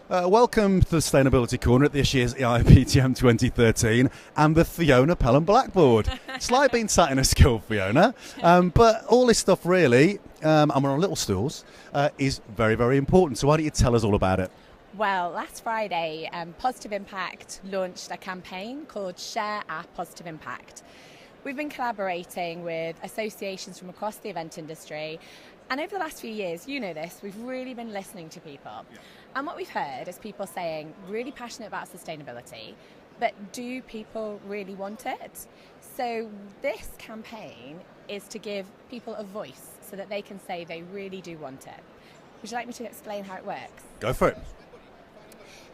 Welcome to the Sustainability Corner at this year's EIPTM 2013 and the Fiona Pelham Blackboard. It's like being sat in a school, Fiona, but all this stuff really, and we're on little stools, is very, very important. So why don't you tell us all about it? Well, last Friday, Positive Impact launched a campaign called Share Our Positive Impact. We've been collaborating with associations from across the event industry, and over the last few years, you know this, we've really been listening to people. Yeah. And what we've heard is people saying, really passionate about sustainability, but do people really want it? So this campaign is to give people a voice so that they can say they really do want it. Would you like me to explain how it works? Go for it.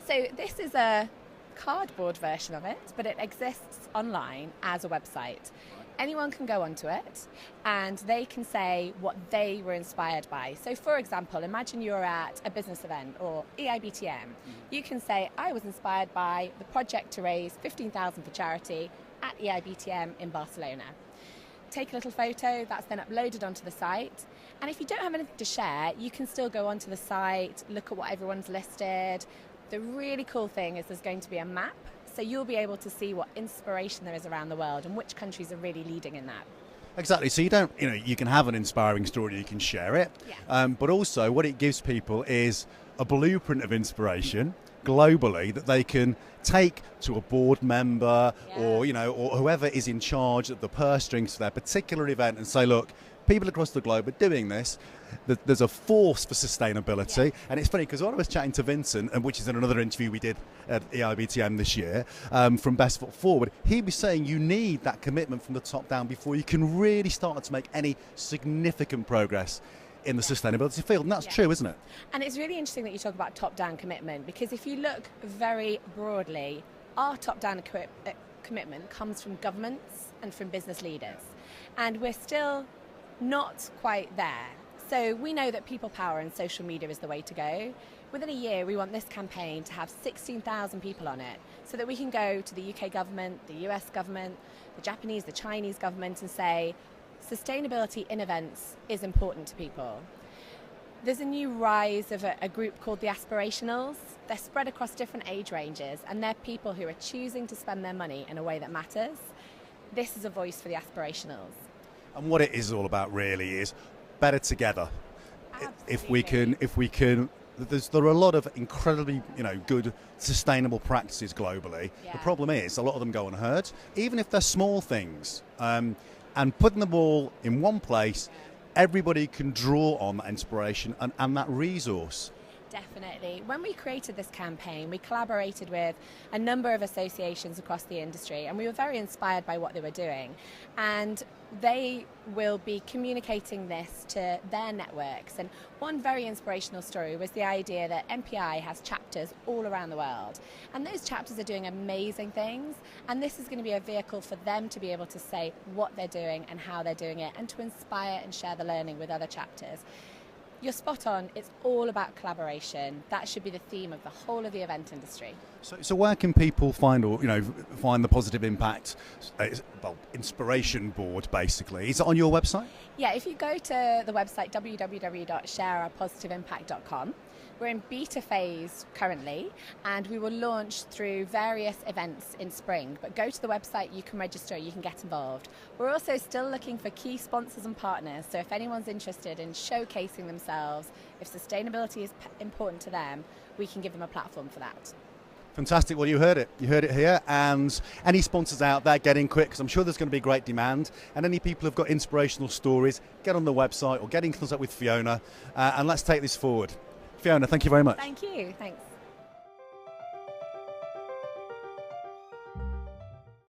So this is a cardboard version of it, but it exists online as a website. Anyone can go onto it and they can say what they were inspired by. So for example, imagine you're at a business event or EIBTM. You can say, I was inspired by the project to raise 15,000 for charity at EIBTM in Barcelona. Take a little photo, that's then uploaded onto the site. And if you don't have anything to share, you can still go onto the site, look at what everyone's listed. The really cool thing is there's going to be a map. So you'll be able to see what inspiration there is around the world and which countries are really leading in that. Exactly. So you can have an inspiring story, you can share it, yeah. But also what it gives people is a blueprint of inspiration globally that they can take to a board member, yeah, or whoever is in charge of the purse strings for their particular event and say, look, people across the globe are doing this. There's a force for sustainability, yeah. And it's funny because when I was chatting to Vincent, which is in another interview we did at EIBTM this year, from Best Foot Forward, he was saying you need that commitment from the top down before you can really start to make any significant progress in the sustainability field, and that's true, isn't it? And it's really interesting that you talk about top-down commitment, because if you look very broadly, our top-down commitment comes from governments and from business leaders, and we're still not quite there. So we know that people power and social media is the way to go. Within a year, we want this campaign to have 16,000 people on it so that we can go to the UK government, the US government, the Japanese, the Chinese government and say, sustainability in events is important to people. There's a new rise of a group called the Aspirationals. They're spread across different age ranges, and they're people who are choosing to spend their money in a way that matters. This is a voice for the Aspirationals. And what it is all about really is better together. Absolutely. If we can, there are a lot of incredibly, good sustainable practices globally. Yeah. The problem is a lot of them go unheard, even if they're small things. And putting them all in one place, everybody can draw on that inspiration and that resource. Definitely. When we created this campaign, we collaborated with a number of associations across the industry, and we were very inspired by what they were doing. And they will be communicating this to their networks. And one very inspirational story was the idea that MPI has chapters all around the world. And those chapters are doing amazing things. And this is going to be a vehicle for them to be able to say what they're doing and how they're doing it, and to inspire and share the learning with other chapters. You're spot on. It's all about collaboration. That should be the theme of the whole of the event industry. So where can people find find the Positive Impact inspiration board, basically? Is it on your website? Yeah, if you go to the website www.shareourpositiveimpact.com, we're in beta phase currently, and we will launch through various events in spring. But go to the website, you can register, you can get involved. We're also still looking for key sponsors and partners, so if anyone's interested in showcasing themselves, if sustainability is important to them, we can give them a platform for that. Fantastic. Well, you heard it here. And any sponsors out there, get in quick, because I'm sure there's going to be great demand. And any people who've got inspirational stories, get on the website or get in contact with Fiona, and let's take this forward. Fiona, thank you very much. Thank you. Thanks.